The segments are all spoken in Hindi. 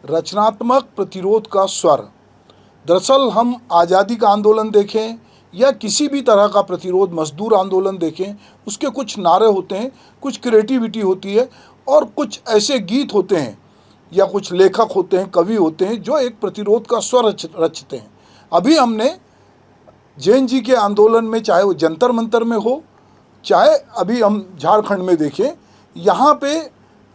रचनात्मक प्रतिरोध का स्वर। दरअसल हम आज़ादी का आंदोलन देखें या किसी भी तरह का प्रतिरोध मजदूर आंदोलन देखें, उसके कुछ नारे होते हैं, कुछ क्रिएटिविटी होती है और कुछ ऐसे गीत होते हैं या कुछ लेखक होते हैं, कवि होते हैं जो एक प्रतिरोध का स्वर रचते हैं। अभी हमने जैन जी के आंदोलन में, चाहे वो जंतर मंतर में हो, चाहे अभी हम झारखंड में देखें, यहाँ पे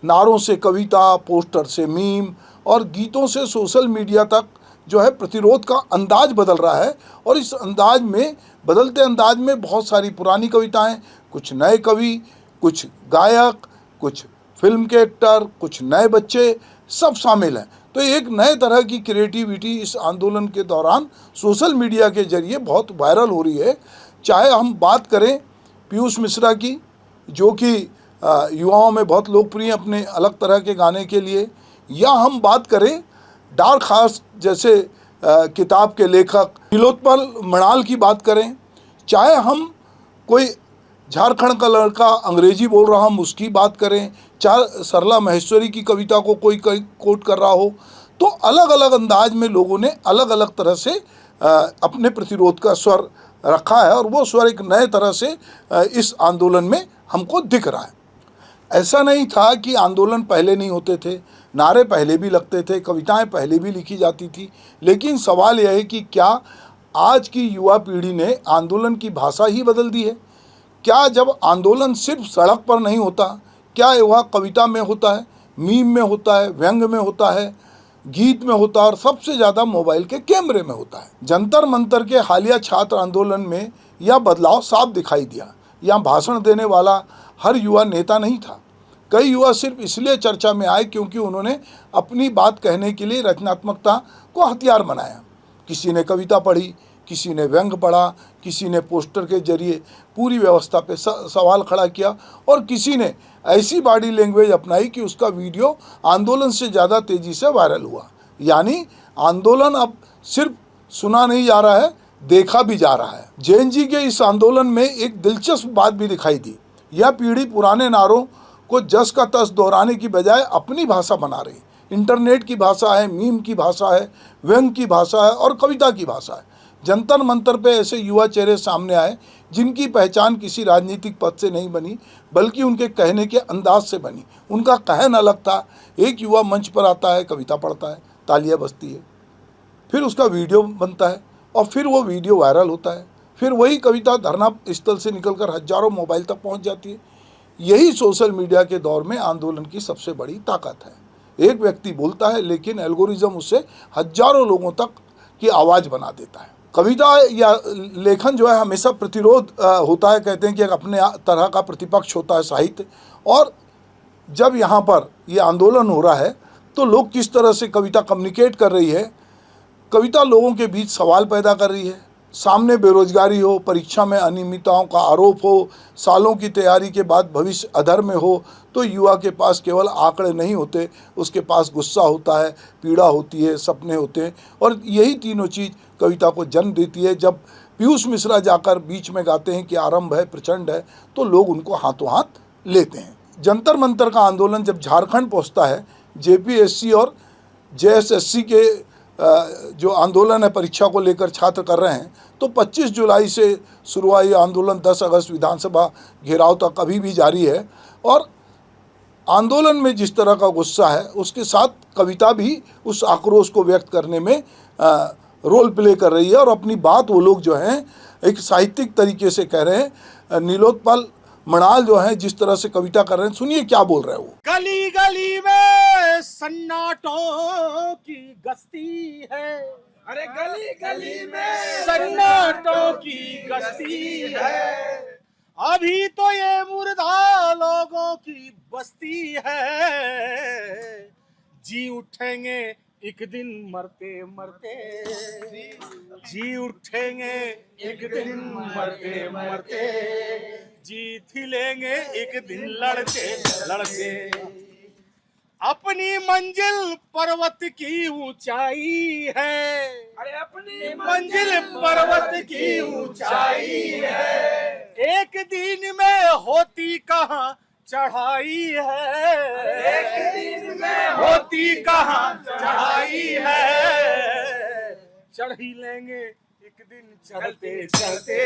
नारों से कविता, पोस्टर से मीम और गीतों से सोशल मीडिया तक जो है प्रतिरोध का अंदाज बदल रहा है। और इस अंदाज में, बदलते अंदाज में बहुत सारी पुरानी कविताएं, कुछ नए कवि, कुछ गायक, कुछ फिल्म के एक्टर, कुछ नए बच्चे, सब शामिल हैं। तो एक नए तरह की क्रिएटिविटी इस आंदोलन के दौरान सोशल मीडिया के जरिए बहुत वायरल हो रही है। चाहे हम बात करें पीयूष मिश्रा की, जो कि युवाओं में बहुत लोकप्रिय अपने अलग तरह के गाने के लिए, या हम बात करें डार्क हॉर्स जैसे किताब के लेखक नीलोत्पल मणाल की बात करें, चाहे हम कोई झारखंड का लड़का अंग्रेजी बोल रहा हम उसकी बात करें, चाहे सरला महेश्वरी की कविता को कोई कोट कर रहा हो, तो अलग अलग अंदाज में लोगों ने अलग अलग तरह से अपने प्रतिरोध का स्वर रखा है और वो स्वर एक नए तरह से इस आंदोलन में हमको दिख रहा है। ऐसा नहीं था कि आंदोलन पहले नहीं होते थे, नारे पहले भी लगते थे, कविताएं पहले भी लिखी जाती थी, लेकिन सवाल यह है कि क्या आज की युवा पीढ़ी ने आंदोलन की भाषा ही बदल दी है? क्या जब आंदोलन सिर्फ सड़क पर नहीं होता, क्या वह कविता में होता है, मीम में होता है, व्यंग में होता है, गीत में होता है और सबसे ज़्यादा मोबाइल के कैमरे में होता है? जंतर मंतर के हालिया छात्र आंदोलन में यह बदलाव साफ दिखाई दिया। यहाँ भाषण देने वाला हर युवा नेता नहीं था। कई युवा सिर्फ इसलिए चर्चा में आए क्योंकि उन्होंने अपनी बात कहने के लिए रचनात्मकता को हथियार बनाया। किसी ने कविता पढ़ी, किसी ने व्यंग पढ़ा, किसी ने पोस्टर के जरिए पूरी व्यवस्था पे सवाल खड़ा किया और किसी ने ऐसी बॉडी लैंग्वेज अपनाई कि उसका वीडियो आंदोलन से ज़्यादा तेज़ी से वायरल हुआ। यानी आंदोलन अब सिर्फ सुना नहीं जा रहा है, देखा भी जा रहा है। जैन जी के इस आंदोलन में एक दिलचस्प बात भी दिखाई दी। यह पीढ़ी पुराने नारों को जस का तस दोहराने की बजाय अपनी भाषा बना रही। इंटरनेट की भाषा है, मीम की भाषा है, व्यंग की भाषा है और कविता की भाषा है। जंतर मंतर पे ऐसे युवा चेहरे सामने आए जिनकी पहचान किसी राजनीतिक पद से नहीं बनी, बल्कि उनके कहने के अंदाज से बनी। उनका कहन अलग था। एक युवा मंच पर आता है, कविता पढ़ता है, तालियां बजती है, फिर उसका वीडियो बनता है और फिर वो वीडियो वायरल होता है, फिर वही कविता धरना स्थल से निकलकर हजारों मोबाइल तक पहुंच जाती है। यही सोशल मीडिया के दौर में आंदोलन की सबसे बड़ी ताकत है। एक व्यक्ति बोलता है लेकिन एल्गोरिज्म उससे हजारों लोगों तक की आवाज़ बना देता है। कविता या लेखन जो है हमेशा प्रतिरोध होता है। कहते हैं कि एक अपने तरह का प्रतिपक्ष होता है साहित्य। और जब यहाँ पर ये आंदोलन हो रहा है तो लोग किस तरह से कविता कम्युनिकेट कर रही है। कविता लोगों के बीच सवाल पैदा कर रही है। सामने बेरोजगारी हो, परीक्षा में अनियमितताओं का आरोप हो, सालों की तैयारी के बाद भविष्य अधर में हो, तो युवा के पास केवल आंकड़े नहीं होते, उसके पास गुस्सा होता है, पीड़ा होती है, सपने होते हैं। और यही तीनों चीज़ कविता को जन्म देती है। जब पीयूष मिश्रा जाकर बीच में गाते हैं कि आरंभ है प्रचंड है, तो लोग उनको हाथों हाथ लेते हैं। जंतर मंतर का आंदोलन जब झारखंड पहुँचता है, जेपीएससी और जेएसएससी के जो आंदोलन है परीक्षा को लेकर छात्र कर रहे हैं, तो 25 जुलाई से शुरू हुआ ये आंदोलन 10 अगस्त विधानसभा घेराव तक अभी भी जारी है। और आंदोलन में जिस तरह का गुस्सा है उसके साथ कविता भी उस आक्रोश को व्यक्त करने में रोल प्ले कर रही है और अपनी बात वो लोग जो हैं एक साहित्यिक तरीके से कह रहे हैं। नीलोत्पल मणाल जो है जिस तरह से कविता कर रहे हैं, सुनिए क्या बोल रहे हैं वो। गली गली में सन्नाटों की गश्ती है, अरे गली गली में सन्नाटों की गश्ती है, अभी तो ये मुर्दा लोगों की बस्ती है, जी उठेंगे एक दिन मरते मरते, जी उठेंगे एक दिन मरते मरते, जीत ही लेंगे एक दिन लड़ते लड़ते, अपनी मंजिल पर्वत की ऊंचाई है, अरे अपनी मंजिल पर्वत की ऊंचाई है, एक दिन में होती कहाँ चढ़ाई है, एक दिन में होती कहाँ चढ़ाई है। चढ़ ही लेंगे एक दिन चढ़ते चढ़ते,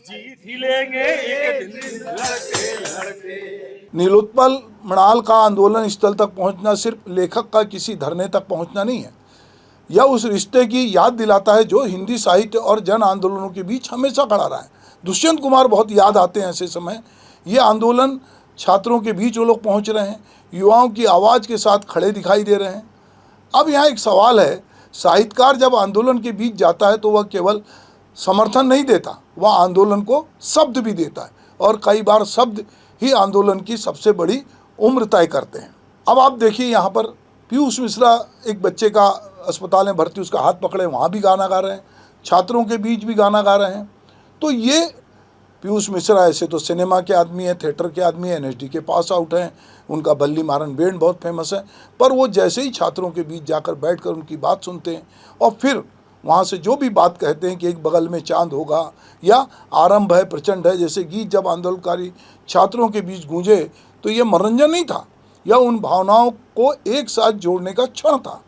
जीत ही लेंगे एक दिन लड़ते लड़ते। नीलोत्पल मणाल का आंदोलन स्थल तक पहुंचना सिर्फ लेखक का किसी धरने तक पहुंचना नहीं है, यह उस रिश्ते की याद दिलाता है जो हिंदी साहित्य और जन आंदोलनों के बीच हमेशा खड़ा रहा है। दुष्यंत कुमार बहुत याद आते हैं ऐसे समय। ये आंदोलन छात्रों के बीच वो लोग पहुंच रहे हैं, युवाओं की आवाज़ के साथ खड़े दिखाई दे रहे हैं। अब यहाँ एक सवाल है, साहित्यकार जब आंदोलन के बीच जाता है तो वह केवल समर्थन नहीं देता, वह आंदोलन को शब्द भी देता है, और कई बार शब्द ही आंदोलन की सबसे बड़ी उम्र तय करते हैं। अब आप देखिए यहाँ पर पीयूष मिश्रा एक बच्चे का अस्पताल में भर्ती, उसका हाथ पकड़े वहाँ भी गाना गा रहे हैं, छात्रों के बीच भी गाना गा रहे हैं। तो ये पीयूष मिश्रा ऐसे तो सिनेमा के आदमी है, थिएटर के आदमी है, NSD के पास आउट हैं, उनका बल्ली मारन बैंड बहुत फेमस है, पर वो जैसे ही छात्रों के बीच जाकर बैठकर उनकी बात सुनते हैं और फिर वहाँ से जो भी बात कहते हैं कि एक बगल में चांद होगा या आरंभ है प्रचंड है जैसे गीत जब आंदोलनकारी छात्रों के बीच गूंजे, तो ये मनोरंजन नहीं था, यह उन भावनाओं को एक साथ जोड़ने का क्षण था।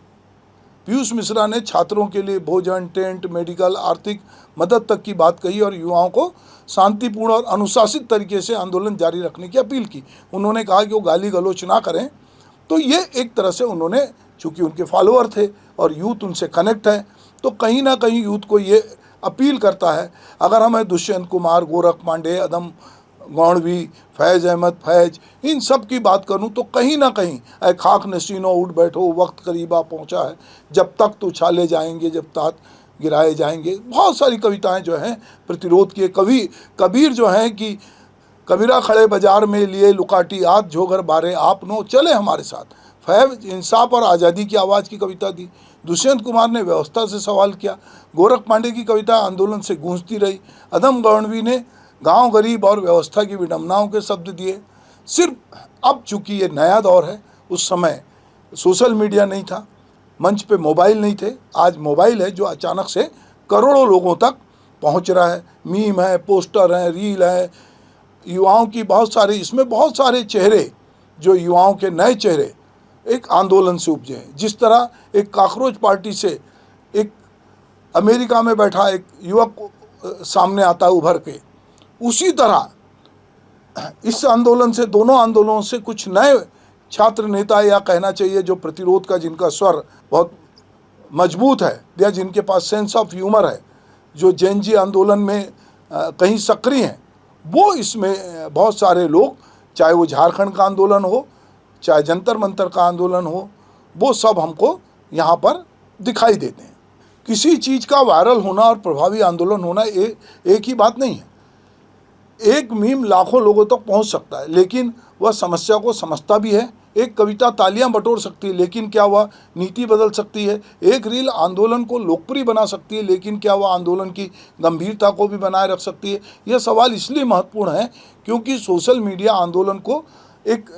पीयूष मिश्रा ने छात्रों के लिए भोजन, टेंट, मेडिकल, आर्थिक मदद तक की बात कही और युवाओं को शांतिपूर्ण और अनुशासित तरीके से आंदोलन जारी रखने की अपील की। उन्होंने कहा कि वो गाली गलौच ना करें। तो ये एक तरह से उन्होंने, चूँकि उनके फॉलोअर थे और यूथ उनसे कनेक्ट है, तो कहीं ना कहीं यूथ को ये अपील करता है। अगर हमें दुष्यंत कुमार, गोरख पांडे, अदम गौड़वी, फैज़ अहमद फैज, इन सब की बात करूं तो कहीं ना कहीं ऐ खाक नशीनो उठ बैठो वक्त करीबा पहुंचा है, जब तक तो उछाले जाएंगे जब तात गिराए जाएंगे, बहुत सारी कविताएं जो हैं प्रतिरोध की। कबीर जो हैं कि कबीरा खड़े बाजार में लिए लुकाटी आत झोगर बारे आप नो चले हमारे साथ। फैज इंसाफ और आज़ादी की आवाज़ की कविता दी। दुष्यंत कुमार ने व्यवस्था से सवाल किया। गोरख पांडे की कविता आंदोलन से गूंजती रही। अदम गौड़वी ने गांव गरीब और व्यवस्था की विडंबनाओं के शब्द दिए। सिर्फ अब चूंकि ये नया दौर है, उस समय सोशल मीडिया नहीं था, मंच पे मोबाइल नहीं थे, आज मोबाइल है जो अचानक से करोड़ों लोगों तक पहुंच रहा है। मीम है, पोस्टर है, रील है, युवाओं की बहुत सारे, इसमें बहुत सारे चेहरे जो युवाओं के नए चेहरे एक आंदोलन से उपजे हैं। जिस तरह एक कॉकरोच पार्टी से एक अमेरिका में बैठा एक युवक सामने आता है उभर के, उसी तरह इस आंदोलन से, दोनों आंदोलनों से कुछ नए छात्र नेता या कहना चाहिए जो प्रतिरोध का, जिनका स्वर बहुत मजबूत है या जिनके पास सेंस ऑफ ह्यूमर है, जो जेएनजी आंदोलन में कहीं सक्रिय हैं, वो इसमें बहुत सारे लोग, चाहे वो झारखंड का आंदोलन हो, चाहे जंतर मंतर का आंदोलन हो, वो सब हमको यहाँ पर दिखाई देते हैं। किसी चीज़ का वायरल होना और प्रभावी आंदोलन होना एक ही बात नहीं है। एक मीम लाखों लोगों तक पहुँच सकता है, लेकिन वह समस्या को समझता भी है। एक कविता तालियां बटोर सकती है, लेकिन क्या वह नीति बदल सकती है? एक रील आंदोलन को लोकप्रिय बना सकती है, लेकिन क्या वह आंदोलन की गंभीरता को भी बनाए रख सकती है? यह सवाल इसलिए महत्वपूर्ण है क्योंकि सोशल मीडिया आंदोलन को एक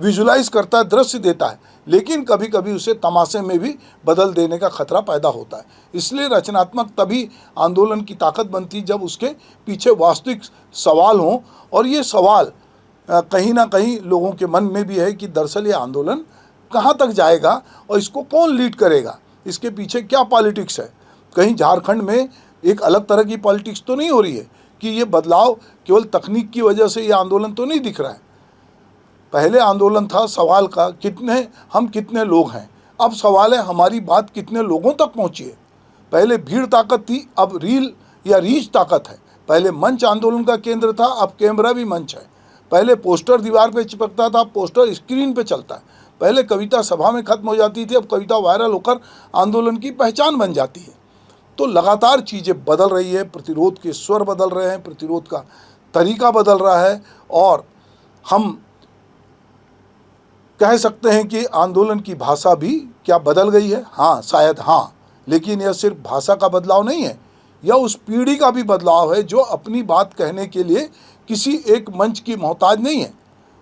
विजुलाइज करता है, दृश्य देता है, लेकिन कभी कभी उसे तमाशे में भी बदल देने का खतरा पैदा होता है। इसलिए रचनात्मक तभी आंदोलन की ताकत बनती है जब उसके पीछे वास्तविक सवाल हों, और ये सवाल कहीं ना कहीं लोगों के मन में भी है कि दरअसल ये आंदोलन कहाँ तक जाएगा और इसको कौन लीड करेगा, इसके पीछे क्या पॉलिटिक्स है। कहीं झारखंड में एक अलग तरह की पॉलिटिक्स तो नहीं हो रही है कि ये बदलाव केवल तकनीक की वजह से ये आंदोलन तो नहीं दिख रहा है। पहले आंदोलन था सवाल का हम कितने लोग हैं, अब सवाल है हमारी बात कितने लोगों तक पहुँची है। पहले भीड़ ताकत थी, अब रील या रीच ताकत है। पहले मंच आंदोलन का केंद्र था, अब कैमरा भी मंच है। पहले पोस्टर दीवार पे चिपकता था, पोस्टर स्क्रीन पे चलता है। पहले कविता सभा में खत्म हो जाती थी, अब कविता वायरल होकर आंदोलन की पहचान बन जाती है। तो लगातार चीज़ें बदल रही है, प्रतिरोध के स्वर बदल रहे हैं, प्रतिरोध का तरीका बदल रहा है, और हम कह सकते हैं कि आंदोलन की भाषा भी क्या बदल गई है? हाँ, शायद हाँ, लेकिन यह सिर्फ भाषा का बदलाव नहीं है, यह उस पीढ़ी का भी बदलाव है जो अपनी बात कहने के लिए किसी एक मंच की मोहताज नहीं है।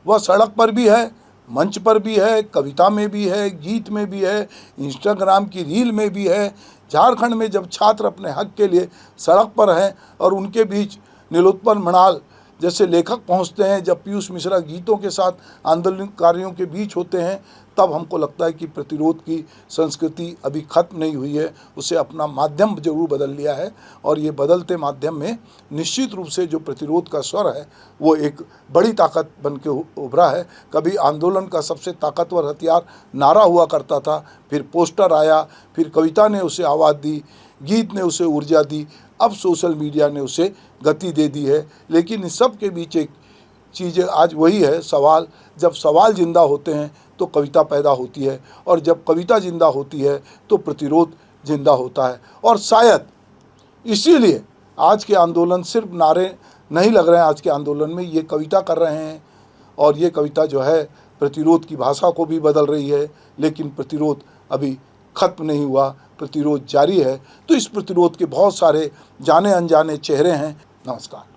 वह सड़क पर भी है, मंच पर भी है, कविता में भी है, गीत में भी है, इंस्टाग्राम की रील में भी है। झारखंड में जब छात्र अपने हक के लिए सड़क पर हैं और उनके बीच नीलोत्पल मणाल जैसे लेखक पहुंचते हैं, जब पीयूष मिश्रा गीतों के साथ आंदोलनकारियों के बीच होते हैं, तब हमको लगता है कि प्रतिरोध की संस्कृति अभी खत्म नहीं हुई है, उसे अपना माध्यम जरूर बदल लिया है। और ये बदलते माध्यम में निश्चित रूप से जो प्रतिरोध का स्वर है वो एक बड़ी ताकत बन के उभरा है। कभी आंदोलन का सबसे ताकतवर हथियार नारा हुआ करता था, फिर पोस्टर आया, फिर कविता ने उसे आवाज़ दी, गीत ने उसे ऊर्जा दी, अब सोशल मीडिया ने उसे गति दे दी है। लेकिन इस सब के बीच एक चीज़ आज वही है सवाल, जब सवाल जिंदा होते हैं तो कविता पैदा होती है, और जब कविता जिंदा होती है तो प्रतिरोध जिंदा होता है। और शायद इसीलिए आज के आंदोलन सिर्फ नारे नहीं लग रहे हैं, आज के आंदोलन में ये कविता कर रहे हैं, और ये कविता जो है प्रतिरोध की भाषा को भी बदल रही है। लेकिन प्रतिरोध अभी खत्म नहीं हुआ, प्रतिरोध जारी है। तो इस प्रतिरोध के बहुत सारे जाने अनजाने चेहरे हैं। नमस्कार।